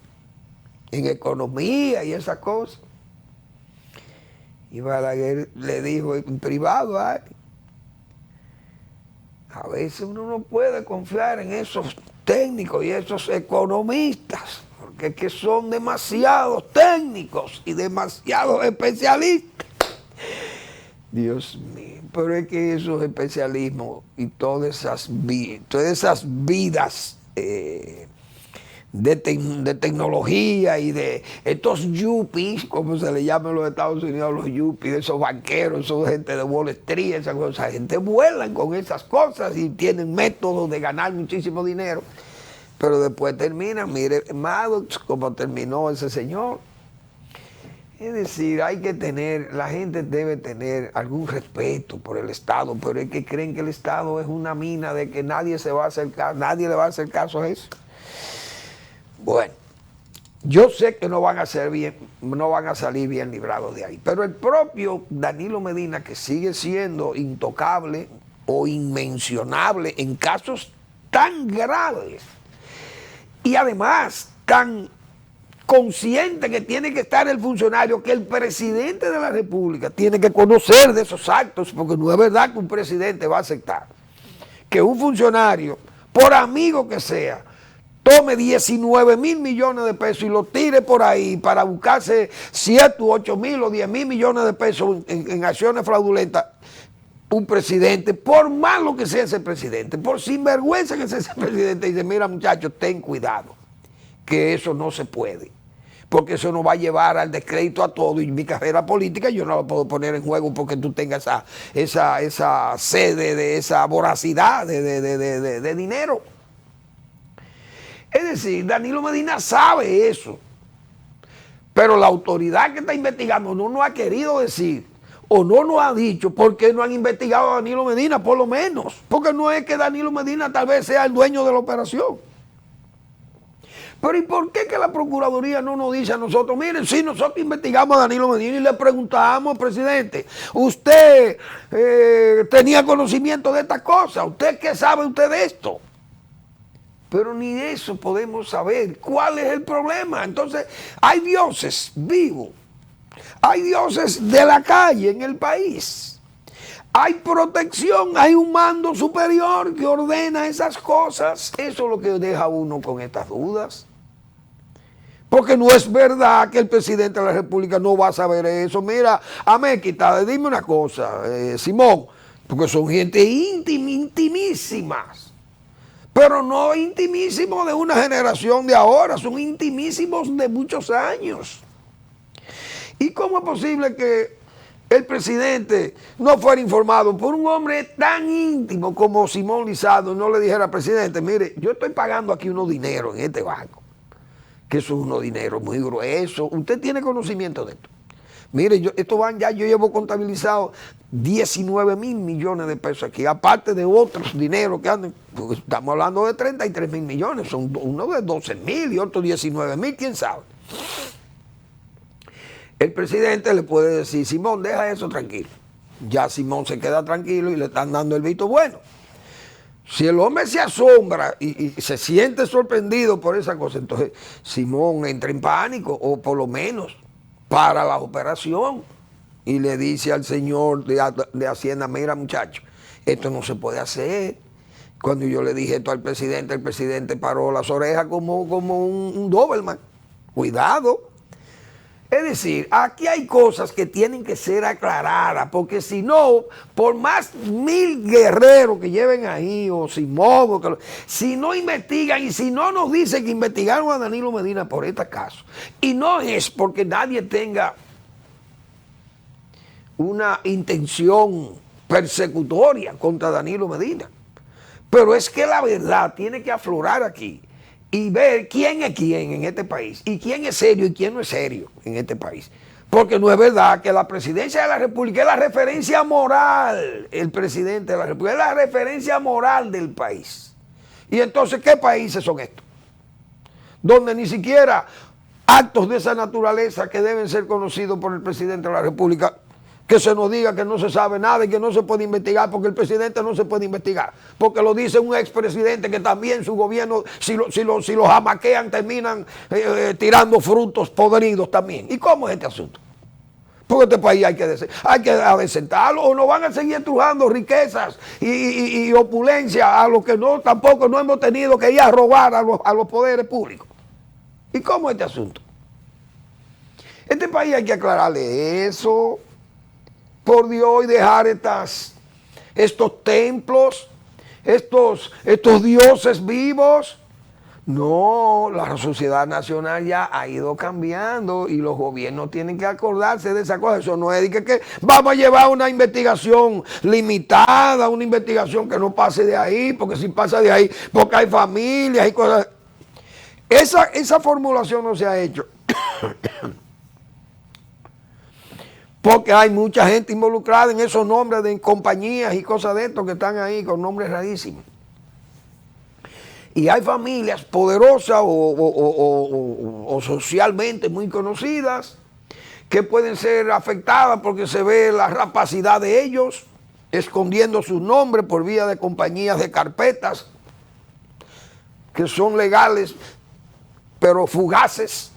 en economía y esas cosas. Y Balaguer le dijo en privado a veces uno no puede confiar en esos técnicos y esos economistas, porque es que son demasiados técnicos y demasiados especialistas. Dios mío, pero es que esos especialismos y todas esas vidas de tecnología y de estos yuppies, como se le llama en los Estados Unidos, los yuppies, esos banqueros, esos gente de Wall Street, esa gente vuelan con esas cosas y tienen métodos de ganar muchísimo dinero, pero después terminan, mire Maddox, como terminó ese señor. Es decir, la gente debe tener algún respeto por el Estado, pero es que creen que el Estado es una mina de que nadie le va a hacer caso a eso. Bueno, yo sé que no van a salir bien librados de ahí, pero el propio Danilo Medina, que sigue siendo intocable o inmencionable en casos tan graves y además tan consciente que tiene que estar el funcionario, que el presidente de la República tiene que conocer de esos actos, porque no es verdad que un presidente va a aceptar que un funcionario, por amigo que sea, tome 19 mil millones de pesos y lo tire por ahí para buscarse 7, 8 mil o 10 mil millones de pesos en acciones fraudulentas. Un presidente, por malo que sea ese presidente, por sinvergüenza que sea ese presidente, dice, mira muchachos, ten cuidado, que eso no se puede, porque eso nos va a llevar al descrédito a todo, y mi carrera política yo no la puedo poner en juego porque tú tengas esa sede, de esa voracidad de dinero. Es decir, Danilo Medina sabe eso, pero la autoridad que está investigando no nos ha querido decir, o no nos ha dicho por qué no han investigado a Danilo Medina, por lo menos, porque no es que Danilo Medina tal vez sea el dueño de la operación. Pero ¿y por qué que la Procuraduría no nos dice a nosotros? Miren, si nosotros investigamos a Danilo Medina y le preguntamos, presidente, ¿usted tenía conocimiento de estas cosas? ¿Usted qué sabe usted de esto? Pero ni de eso podemos saber. ¿Cuál es el problema? Entonces, hay dioses vivos, hay dioses de la calle en el país. Hay protección, hay un mando superior que ordena esas cosas. Eso es lo que deja a uno con estas dudas. Porque no es verdad que el presidente de la República no va a saber eso. Mira, Améquita, dime una cosa, Simón, porque son gente intimísimas. Pero no intimísimos de una generación de ahora, son intimísimos de muchos años. ¿Y cómo es posible que el presidente no fuera informado por un hombre tan íntimo como Simón Lizardo? No le dijera al presidente, mire, yo estoy pagando aquí unos dineros en este banco, que eso es unos dineros muy gruesos. ¿Usted tiene conocimiento de esto? Mire, yo llevo contabilizado 19 mil millones de pesos aquí, aparte de otros dineros que andan, pues estamos hablando de 33 mil millones, son uno de 12 mil y otro 19 mil, quién sabe. El presidente le puede decir, Simón, deja eso tranquilo. Ya Simón se queda tranquilo y le están dando el visto bueno. Si el hombre se asombra y se siente sorprendido por esa cosa, entonces Simón entra en pánico, o por lo menos para la operación, y le dice al señor de Hacienda, mira muchacho, esto no se puede hacer. Cuando yo le dije esto al presidente, el presidente paró las orejas como un Doberman. Cuidado. Es decir, aquí hay cosas que tienen que ser aclaradas, porque si no, por más 1000 guerreros que lleven ahí, o Simón, si no investigan y si no nos dicen que investigaron a Danilo Medina por este caso, y no es porque nadie tenga una intención persecutoria contra Danilo Medina, pero es que la verdad tiene que aflorar aquí y ver quién es quién en este país, y quién es serio y quién no es serio en este país. Porque no es verdad que la presidencia de la República es la referencia moral, el presidente de la República es la referencia moral del país. Y entonces, ¿qué países son estos? Donde ni siquiera actos de esa naturaleza que deben ser conocidos por el presidente de la República, que se nos diga que no se sabe nada y que no se puede investigar, porque el presidente no se puede investigar, porque lo dice un expresidente que también su gobierno, si lo jamaquean, terminan tirando frutos podridos también. ¿Y cómo es este asunto? Porque este país hay que adecentarlo, o nos van a seguir estrujando riquezas y opulencia a lo que tampoco no hemos tenido que ir a robar a los poderes públicos. ¿Y cómo es este asunto? Este país hay que aclararle eso, por Dios, y dejar estos templos, estos dioses vivos, No, la sociedad nacional ya ha ido cambiando y los gobiernos tienen que acordarse de esa cosa. Eso no es que vamos a llevar una investigación limitada, una investigación que no pase de ahí, porque si pasa de ahí, porque hay familias y cosas. Esa formulación no se ha hecho. Porque hay mucha gente involucrada en esos nombres de compañías y cosas de esto que están ahí con nombres rarísimos. Y hay familias poderosas o socialmente muy conocidas que pueden ser afectadas porque se ve la rapacidad de ellos, escondiendo sus nombres por vía de compañías de carpetas que son legales, pero fugaces.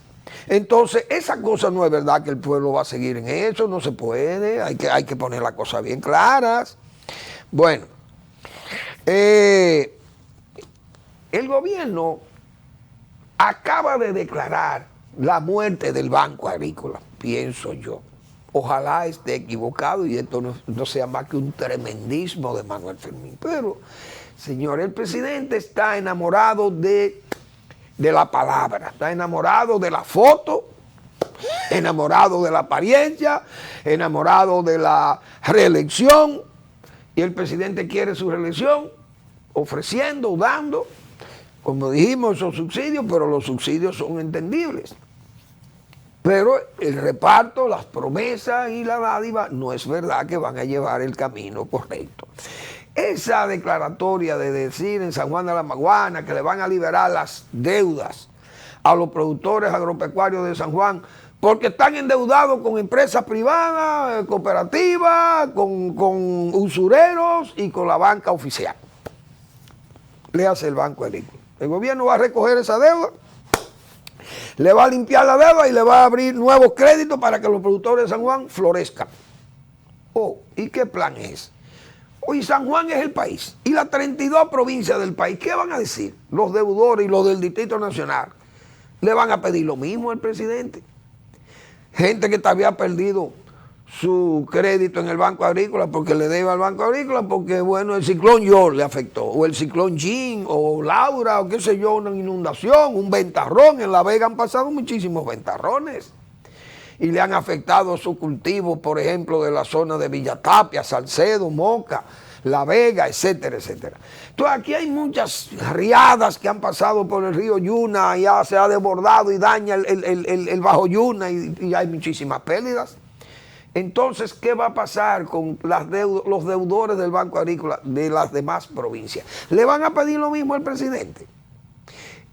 Entonces, esa cosa no es verdad que el pueblo va a seguir en eso, no se puede, hay que poner las cosas bien claras. Bueno, el gobierno acaba de declarar la muerte del Banco Agrícola, pienso yo. Ojalá esté equivocado y esto no sea más que un tremendismo de Manuel Fermín. Pero, señor, el presidente está enamorado de la palabra, está enamorado de la foto, enamorado de la apariencia, enamorado de la reelección. Y el presidente quiere su reelección, ofreciendo, dando, como dijimos, esos subsidios, pero los subsidios son entendibles. Pero el reparto, las promesas y la dádiva no es verdad que van a llevar el camino correcto. Esa declaratoria de decir en San Juan de la Maguana que le van a liberar las deudas a los productores agropecuarios de San Juan porque están endeudados con empresas privadas, cooperativas, con usureros y con la banca oficial. Le hace el Banco Agrícola. El gobierno va a recoger esa deuda, le va a limpiar la deuda y le va a abrir nuevos créditos para que los productores de San Juan florezcan. Oh, ¿y qué plan es? Hoy San Juan es el país y las 32 provincias del país, ¿qué van a decir? Los deudores y los del Distrito Nacional le van a pedir lo mismo al presidente. Gente que había perdido su crédito en el Banco Agrícola porque le debe al Banco Agrícola porque, bueno, el ciclón George le afectó, o el ciclón Jean, o Laura, o qué sé yo, una inundación, un ventarrón. En La Vega han pasado muchísimos ventarrones y le han afectado su cultivo, por ejemplo, de la zona de Villatapia, Salcedo, Moca, La Vega, etcétera, etcétera. Entonces aquí hay muchas riadas que han pasado por el río Yuna, ya se ha desbordado y daña el bajo Yuna y hay muchísimas pérdidas. Entonces, ¿qué va a pasar con los deudores del Banco Agrícola de las demás provincias? ¿Le van a pedir lo mismo al presidente?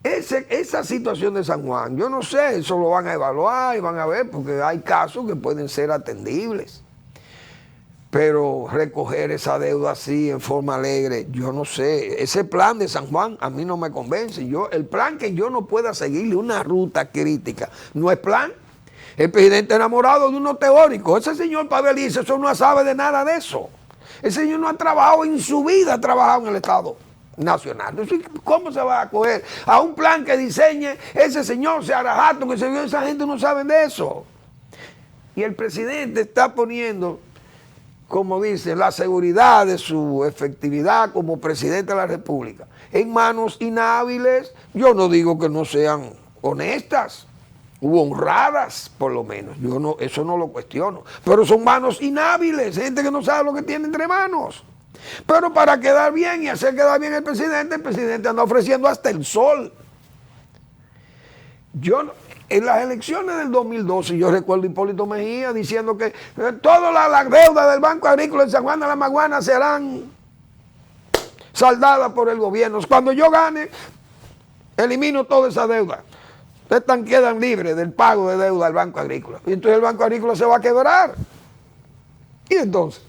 Esa situación de San Juan, yo no sé, eso lo van a evaluar y van a ver, porque hay casos que pueden ser atendibles. Pero recoger esa deuda así, en forma alegre, yo no sé. Ese plan de San Juan a mí no me convence. El plan que yo no pueda seguirle una ruta crítica, no es plan. El presidente enamorado de unos teóricos. Ese señor Pavel dice, eso no sabe de nada de eso. Ese señor no ha trabajado en su vida, ha trabajado en el Estado Nacional. Entonces, ¿cómo se va a acoger a un plan que diseñe ese señor Searajato, que se vio? Esa gente no sabe de eso. Y el presidente está poniendo, como dice, la seguridad de su efectividad como presidente de la República en manos inhábiles. Yo no digo que no sean honestas u honradas, por lo menos. Eso no lo cuestiono. Pero son manos inhábiles, gente que no sabe lo que tiene entre manos. Pero para quedar bien y hacer quedar bien el presidente anda ofreciendo hasta el sol. En las elecciones del 2012, yo recuerdo a Hipólito Mejía diciendo que todas las deudas del Banco Agrícola en San Juan de la Maguana serán saldadas por el gobierno. Cuando yo gane, elimino toda esa deuda. Ustedes quedan libres del pago de deuda al Banco Agrícola. Y entonces el Banco Agrícola se va a quebrar. Y entonces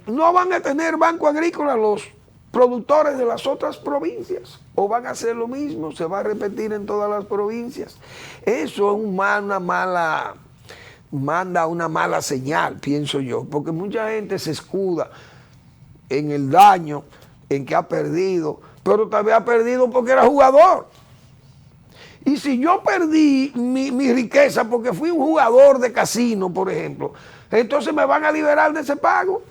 no van a tener Banco Agrícola los productores de las otras provincias, o van a hacer lo mismo, se va a repetir en todas las provincias. Eso es manda una mala señal, pienso yo, porque mucha gente se escuda en el daño, en que ha perdido, pero también ha perdido porque era jugador. Y si yo perdí mi riqueza porque fui un jugador de casino, por ejemplo, entonces me van a liberar de ese pago.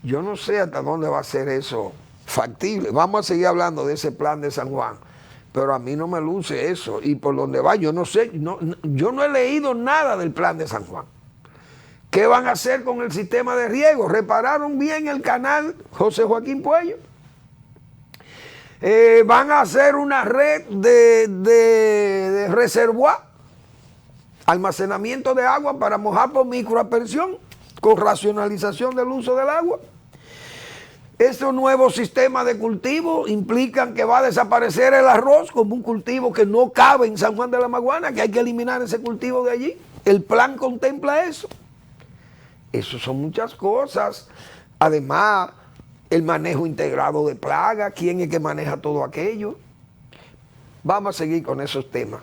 Yo no sé hasta dónde va a ser eso factible. Vamos a seguir hablando de ese plan de San Juan, pero a mí no me luce eso. Y por donde va, yo no sé, yo no he leído nada del plan de San Juan. ¿Qué van a hacer con el sistema de riego? ¿Repararon bien el canal José Joaquín Puello? ¿Van a hacer una red de reservoir? Almacenamiento de agua para mojar por microaspersión, con racionalización del uso del agua. Estos nuevos sistemas de cultivo implican que va a desaparecer el arroz como un cultivo que no cabe en San Juan de la Maguana, que hay que eliminar ese cultivo de allí. El plan contempla eso. Eso son muchas cosas. Además, el manejo integrado de plagas, quién es que maneja todo aquello. Vamos a seguir con esos temas,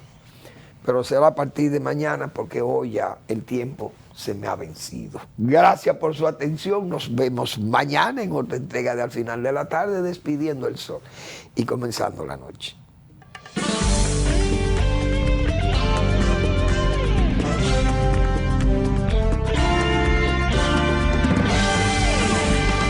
pero será a partir de mañana porque hoy ya el tiempo se me ha vencido. Gracias por su atención. Nos vemos mañana en otra entrega de Al Final de la Tarde, despidiendo el sol y comenzando la noche.